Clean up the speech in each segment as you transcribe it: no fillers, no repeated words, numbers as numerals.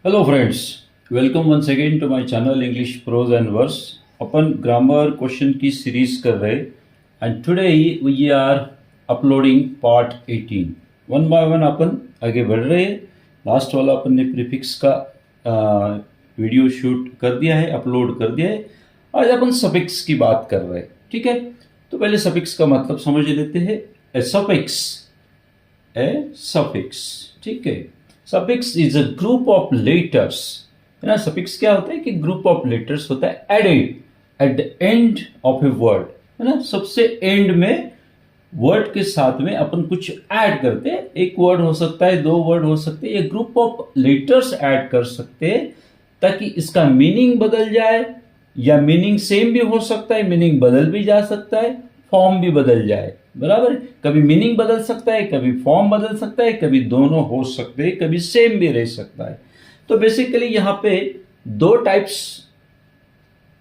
Hello friends, welcome once again to my channel English prose and verse. अपन grammar question की series कर रहे and today we are uploading part 18। One by one अपन आगे बढ़ रहे हैं। लास्ट वाला अपन ने प्रीफिक्स का वीडियो शूट कर दिया है, अपलोड कर दिया है। आज अपन सफिक्स की बात कर रहे हैं, ठीक है। तो पहले सफिक्स का मतलब समझ लेते हैं। ए सफिक्स, ठीक है। Suffix is a group of letters, है ना। सफिक्स क्या होता है कि ग्रुप ऑफ लेटर्स होता है added at the end of a word, है ना। सबसे एंड में वर्ड के साथ में अपन कुछ ऐड करते हैं। एक वर्ड हो सकता है, दो वर्ड हो सकते हैं, ये ग्रुप ऑफ लेटर्स ऐड कर सकते हैं ताकि इसका मीनिंग बदल जाए, या मीनिंग सेम भी हो सकता है, मीनिंग बदल भी जा सकता है, फॉर्म भी बदल जाए। बराबर, कभी मीनिंग बदल सकता है, कभी फॉर्म बदल सकता है, कभी दोनों हो सकते हैं, कभी सेम भी रह सकता है। तो बेसिकली यहां पे दो टाइप्स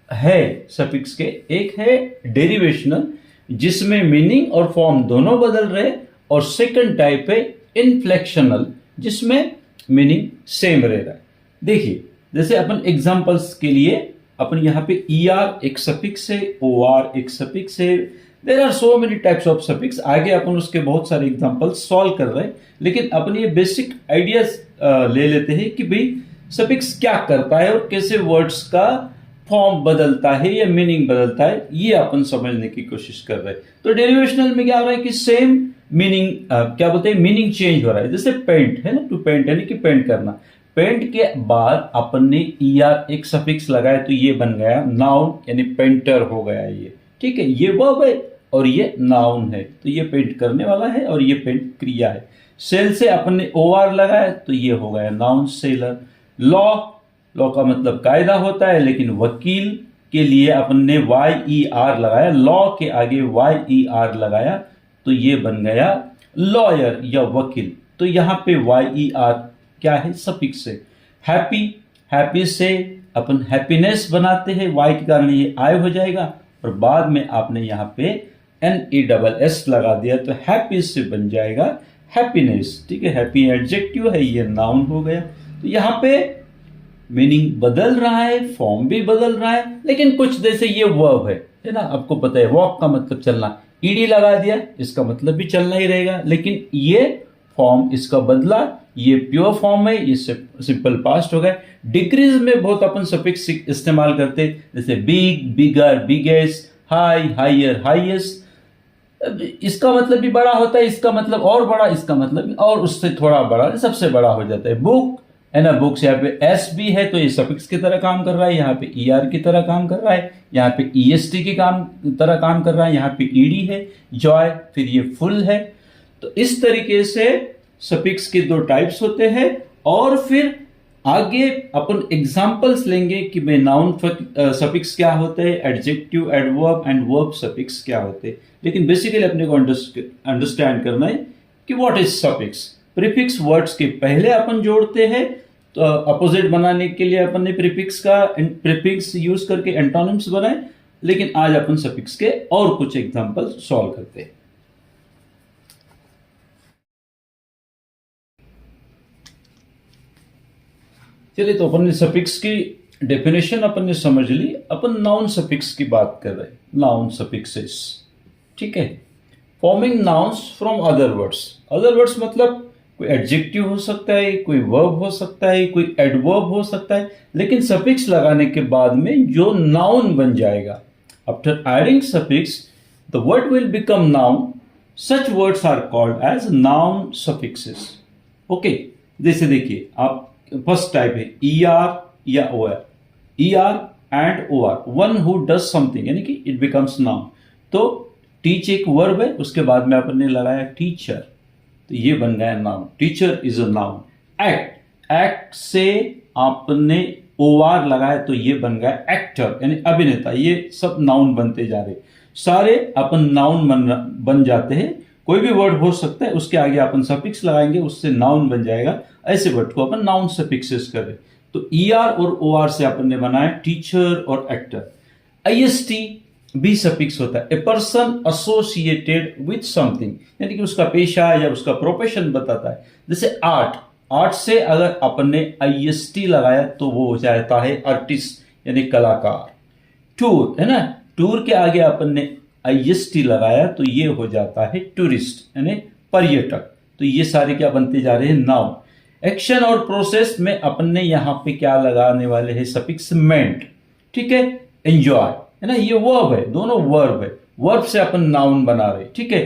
है सफिक्स के। एक है डेरिवेशनल, जिसमें मीनिंग और फॉर्म दोनों बदल रहे, और सेकंड टाइप है इनफ्लेक्शनल, जिसमें मीनिंग सेम रह रहा है। देखिए, जैसे अपन एग्जांपल्स के लिए अपन यहां पे ER एक सफिक्स है, OR एक सफिक्स है। There are so many types of suffix. आगे अपन उसके बहुत सारे एग्जांपल्स सॉल्व कर रहे हैं, लेकिन अपन ये बेसिक आइडियाज ले लेते हैं कि भाई सफिक्स क्या करता है और कैसे वर्ड्स का फॉर्म बदलता है या मीनिंग बदलता है, ये अपन समझने की कोशिश कर रहे हैं। तो डेरिवेशनल में क्या हो रहा है कि सेम मीनिंग, क्या बोलते हैं, मीनिंग चेंज हो रहा है। जैसे पेंट है ना, टू पेंट यानी कि पेंट करना। पेंट के बाद अपन ने ER एक सफिक्स लगाया तो ये बन गया नाउन, यानी पेंटर हो गया ये, ठीक है। ये वर्ब है और ये नाउन है, तो ये पेंट करने वाला है और ये पेंट क्रिया है। सेल से अपन ने OR लगाया तो ये हो गया नाउन सेलर। लॉ का मतलब कायदा होता है, लेकिन वकील के लिए अपन ने YER लगाया, लॉ के आगे YER लगाया तो ये बन गया लॉयर या वकील। तो यहां पे YER क्या है, सफिक्स है। हैप्पी से अपन हैप्पीनेस बनाते हैं, वाई के कारण ये आई हो जाएगा, और बाद में आपने यहां पे NESS लगा दिया तो हैप्पी से बन जाएगा हैप्पीनेस, ठीक है। हैप्पी एडजेक्टिव है, ये नाउन हो गया। तो यहां पे मीनिंग बदल रहा है, फॉर्म भी बदल रहा है, लेकिन कुछ जैसे ये वर्ब है ना, आपको पता है वॉक का मतलब चलना, ED लगा दिया, इसका मतलब भी चलना ही रहेगा, लेकिन ये फॉर्म इसका बदला, ये प्योर फॉर्म है, ये सिंपल पास्ट हो गया। डिक्रीज में बहुत अपन सफिक्स इस्तेमाल करते, जैसे बिग, बिगर, बिगेस्ट, हाई, हायर, हाईएस्ट। इसका मतलब भी बड़ा होता है, इसका मतलब और बड़ा, इसका मतलब और उससे थोड़ा बड़ा, सबसे बड़ा हो जाता है। बुक है ना, बुक्स, यहाँ पे S भी है तो ये सफिक्स की तरह काम कर रहा है, यहाँ पे ER की तरह काम कर रहा है, यहाँ पे EST की तरह काम कर रहा है, यहाँ पे ED है, जॉय, फिर ये फुल है। तो इस तरीके से सफिक्स के दो टाइप्स होते हैं, और फिर आगे अपन एग्जांपल्स लेंगे कि भाई नाउन सफिक्स क्या होते हैं, adjective, adverb and verb suffix क्या होते हैं। लेकिन बेसिकली अपने को अंडरस्टैंड करना है कि what is suffix. Prefix words के पहले अपन जोड़ते हैं, तो अपोजिट बनाने के लिए अपन ने प्रीफिक्स यूज करके एंटोनिम्स बनाए, लेकिन आज अपन सफिक्स के और कुछ एग्जांपल सॉल्व करते हैं। चलिए, तो अपन ने सफिक्स की डेफिनेशन अपन ने समझ ली। अपन नाउन सफिक्स की बात कर रहे हैं, नाउन सफिक्सेस, ठीक है। Forming nouns from other words. Other words मतलब कोई एडजेक्टिव हो सकता है, कोई वर्ब हो सकता है, कोई एडवर्ब हो सकता है, लेकिन सफिक्स लगाने के बाद में जो नाउन बन जाएगा, after adding suffix the word will become noun. Such words are called as noun suffixes. Okay, जैसे देखिए, आप फर्स्ट टाइप है ER या OR। ER and OR, one who does something, यानी कि इट बिकम्स नाउन। तो टीच एक verb है, उसके बाद में आपने लगाया टीचर, तो ये बन गया noun. Teacher is a noun. Act से आपने OR लगाया तो ये बन गया एक्टर, यानी अभिनेता। ये सब नाउन बनते जा रहे, सारे अपन नाउन बन जाते हैं। कोई भी वर्ड हो सकता है, उसके आगे अपन सफिक्स लगाएंगे, उससे नाउन बन जाएगा। ऐसे वर्ड को अपन नाउन सफिक्सेस करें। तो ER और OR से अपन ने बनाया टीचर और एक्टर। IST भी सफिक्स होता है, a person associated with something, यानी कि उसका पेशा या उसका प्रोफेशन बताता है। जैसे आर्ट, आर्ट से अगर अपन ने IST लगाया तो वो हो जाता है आर्टिस्ट यानी कलाकार। टूर है ना, टूर के आगे अपन ने IST लगाया तो ये हो जाता है टूरिस्ट यानी पर्यटक। तो ये सारे क्या बनते जा रहे हैं, नाउन। एक्शन और प्रोसेस में अपन ने यहाँ पे क्या लगाने वाले हैं, सफिक्स मेंट। ठीक है, एंजॉय है ना, ये वर्ब है, दोनों वर्ब है, वर्ब से अपन नाउन बना रहे। ठीक है,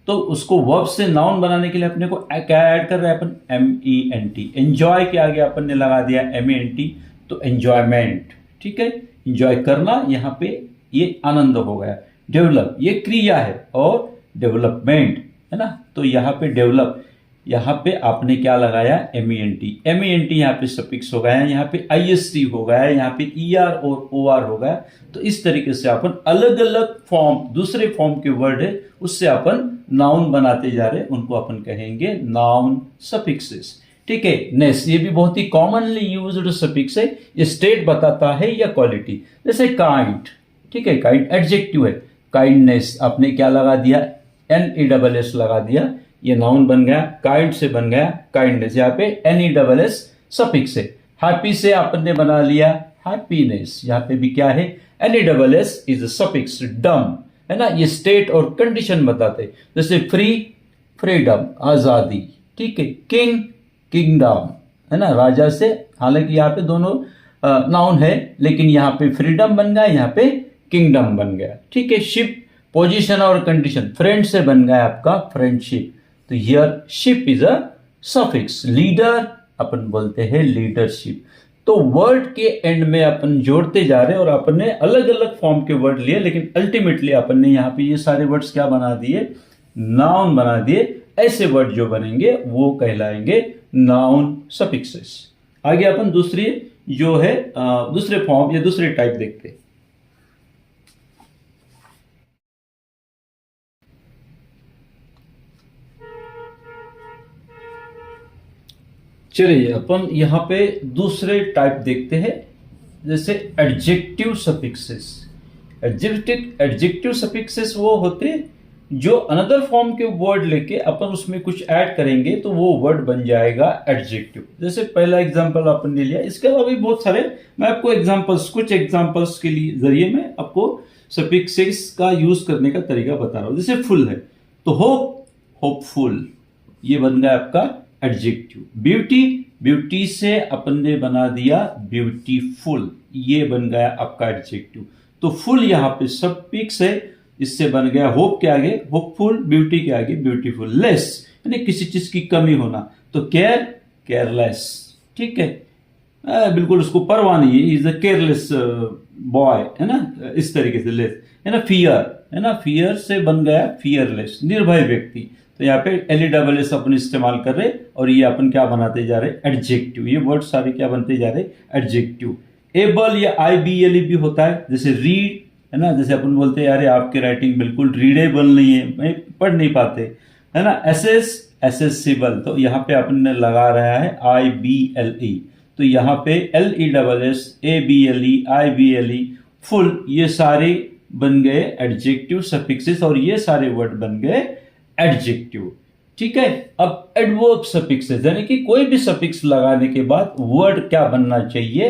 तो उसको वर्ब से नाउन बनाने के लिए अपने को क्या ऐड कर रहे हैं अपन, MENT। एंजॉय के आगे अपन ने लगा दिया MENT, तो एंजॉयमेंट। ठीक है, एंजॉय करना, यहाँ पे ये आनंद हो गया। डेवलप ये क्रिया है और डेवलपमेंट है ना, तो यहाँ पे डेवलप, यहाँ पे आपने क्या लगाया, MENT। MENT यहाँ पे सफिक्स हो गया है, यहाँ पे IST हो गया है, यहाँ पे ER और OR हो गया। तो इस तरीके से अपन अलग अलग फॉर्म, दूसरे फॉर्म के वर्ड है उससे अपन नाउन बनाते जा रहे हैं, उनको अपन कहेंगे नाउन सफिक्सेस। ठीक है, नेस ये भी बहुत ही कॉमनली यूज्ड सफिक्स है, ये स्टेट बताता है या क्वालिटी। जैसे काइंड, ठीक है, काइंड एडजेक्टिव है, काइंडनेस आपने क्या लगा दिया, NESS लगा दिया, ये नाउन बन गया, काइंड से बन गया काइंडनेस, यहाँ पे NESS सफिक्स है। हैप्पी से आपने बना लिया हैप्पीनेस, यहाँ पे भी क्या है, NESS इज सफिक्स। डम है ना, ये स्टेट और कंडीशन बताते, जैसे फ्री फ्रीडम आजादी। ठीक है, किंग किंगडम है ना, राजा से, हालांकि यहाँ पे दोनों नाउन है लेकिन यहाँ पे फ्रीडम बन गया, यहाँ पे किंगडम बन गया। ठीक है, शिप पोजीशन और कंडीशन, फ्रेंड से बन गया आपका फ्रेंडशिप, तो here ship is a suffix. Leader अपन बोलते हैं लीडरशिप। तो वर्ड के एंड में अपन जोड़ते जा रहे हैं और अपन ने अलग अलग फॉर्म के वर्ड लिए, लेकिन अल्टीमेटली अपन ने यहाँ पे ये सारे वर्ड्स क्या बना दिए, नाउन बना दिए। ऐसे वर्ड जो बनेंगे वो कहलाएंगे नाउन सफिक्सेस। आगे अपन दूसरी जो है दूसरे फॉर्म या दूसरे टाइप देखते हैं। चलिए अपन यहाँ पे दूसरे टाइप देखते हैं, जैसे एडजेक्टिव सफिक्सेस। एडजेक्टिव सफिक्सेस वो होते जो अनदर फॉर्म के वर्ड लेके अपन उसमें कुछ ऐड करेंगे तो वो वर्ड बन जाएगा एडजेक्टिव। जैसे पहला एग्जांपल अपन ने लिया, इसके अलावा भी बहुत सारे, मैं आपको एग्जांपल्स, कुछ एग्जांपल्स के लिए जरिए मैं आपको सफिक्सेस का यूज करने का तरीका बता रहा हूं। जैसे फुल है तो होप होपफुल, ये बन गया आपका एडजेक्टिव। ब्यूटी, ब्यूटी से अपन ने बना दिया ब्यूटीफुल, ये बन गया आपका एडजेक्टिव। तो फुल यहाँ पे सफिक्स है, इससे बन गया होप के आगे होपफुल, ब्यूटी के आगे ब्यूटीफुल। लेस यानी किसी चीज की कमी होना, तो केयर केयरलेस। ठीक है, बिल्कुल उसको परवाह नहीं है, इज अ केयरलेस बॉय है ना, इस तरीके से। लेस है ना, फियर है ना, फियर से बन गया फियरलेस, निर्भय व्यक्ति। तो यहाँ पे LESS अपन इस्तेमाल कर रहे और ये अपन क्या बनाते जा रहे, एडजेक्टिव। ये वर्ड सारे क्या बनते जा रहे, एडजेक्टिव। एबल या IBLE भी होता है, जैसे रीड है ना, जैसे अपन बोलते हैं यार आपकी राइटिंग बिल्कुल रीडेबल नहीं है, पढ़ नहीं पाते है ना। एसेस एसेसिबल, तो यहाँ पे अपन ने लगा रहा है IBLE, तो यहाँ पे LESS ABLE IBLE फुल, ये सारे बन गए एडजेक्टिव सफिक्सेस और ये सारे वर्ड बन गए एडजेक्टिव। ठीक है, अब एडवर्ब सफिक्सेस, यानी कि कोई भी सफिक्स लगाने के बाद वर्ड क्या बनना चाहिए,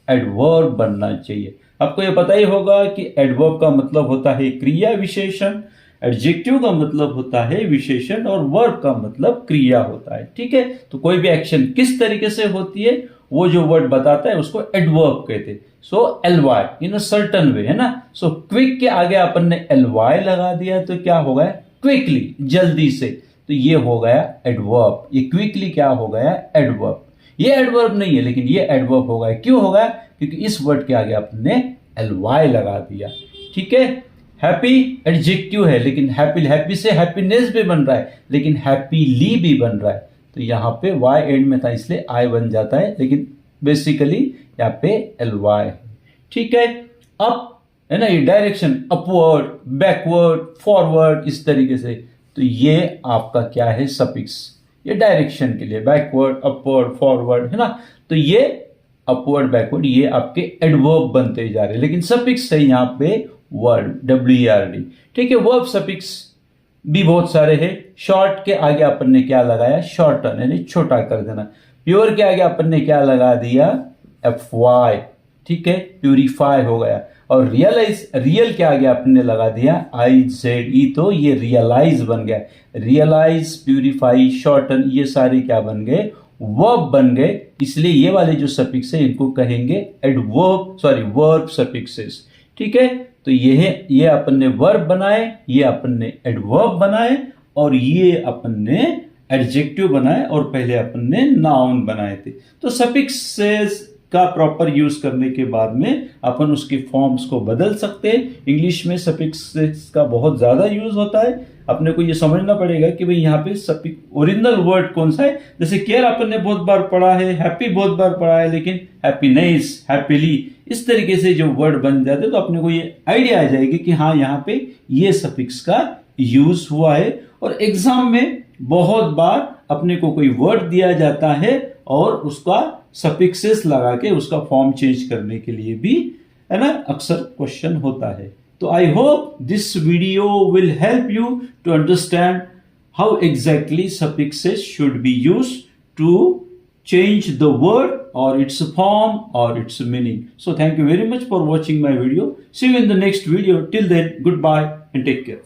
एडवर्ब बनना चाहिए। आपको यह पता ही होगा कि एडवर्ब का मतलब होता है क्रिया विशेषण, एडजेक्टिव का मतलब होता है विशेषण और वर्ब का मतलब क्रिया होता है। ठीक है, तो कोई भी एक्शन किस तरीके से होती है वो जो वर्ड बताता है उसको एडवर्ब कहते हैं। सो ly in a certain way है ना। सो क्विक के आगे अपन ने ly लगा दिया तो क्या हो गया, क्विकली, जल्दी से, तो ये हो गया एडवर्ब। ये क्विकली क्या हो गया, एडवर्ब। ये एडवर्ब नहीं है लेकिन ये एडवर्ब हो गया। क्यों हो गया, क्योंकि इस वर्ड के आगे आपने ly लगा दिया। ठीक है, हैप्पी एडजेक्टिव है लेकिन हैप्पी से हैप्पीनेस भी बन रहा है, लेकिन हैप्पीली भी बन रहा है, तो यहाँ पे y एंड में था इसलिए I बन जाता है, लेकिन बेसिकली यहाँ पे ly है। ठीक है, अप है ना, ये डायरेक्शन, अपवर्ड बैकवर्ड फॉरवर्ड, इस तरीके से, तो ये आपका क्या है, सफिक्स। ये डायरेक्शन के लिए बैकवर्ड अपवर्ड फॉरवर्ड है ना, तो ये अपवर्ड बैकवर्ड ये आपके एडवर्ब बनते जा रहे हैं, लेकिन सफिक्स है यहाँ पे वर्ड WERD। ठीक है, वर्ब सफिक्स भी बहुत सारे हैं। शॉर्ट के आगे अपन ने क्या लगाया, शॉर्टन यानी छोटा कर देना। प्योर के आगे अपन ने क्या लगा दिया, FY, ठीक है, प्यूरिफाई हो गया। और रियलाइज, रियल के आगे आपने लगा दिया IZE, तो ये रियलाइज बन गया। रियलाइज, प्यूरिफाई, शॉर्टन, ये सारे क्या बन गए, वर्ब बन गए। इसलिए ये वाले जो सफिक्स है इनको कहेंगे एडवर्ब, सॉरी वर्ब सफिक्सेस, ठीक है। तो ये अपन ने वर्ब बनाए, ये अपन ने एडवर्ब बनाए, और ये अपन ने एडजेक्टिव बनाए, और पहले अपन ने नाउन बनाए थे। तो सफिक्सेस का प्रॉपर यूज करने के बाद में अपन उसके फॉर्म्स को बदल सकते हैं। इंग्लिश में सफिक्सेस का बहुत ज्यादा यूज होता है। अपने को ये समझना पड़ेगा कि भाई यहाँ पे सफिक्स ओरिजिनल वर्ड कौन सा है। जैसे केयर अपन ने बहुत बार पढ़ा है, हैप्पी बहुत बार पढ़ा है, लेकिन हैप्पीनेस, हैप्पीली, इस तरीके से जो वर्ड बन जाते तो अपने को ये आइडिया आ जाएगी कि हाँ यहाँ पे ये सफिक्स का यूज हुआ है। और एग्जाम में बहुत बार अपने को कोई वर्ड दिया जाता है और उसका सफिक्सेस लगा के उसका फॉर्म चेंज करने के लिए भी, है ना, अक्सर क्वेश्चन होता है। तो I hope this video will help you to understand how exactly suffixes should be used to change the word or its form or its meaning. So thank you very much for watching my video. See you in the next video. Till then, goodbye and take care.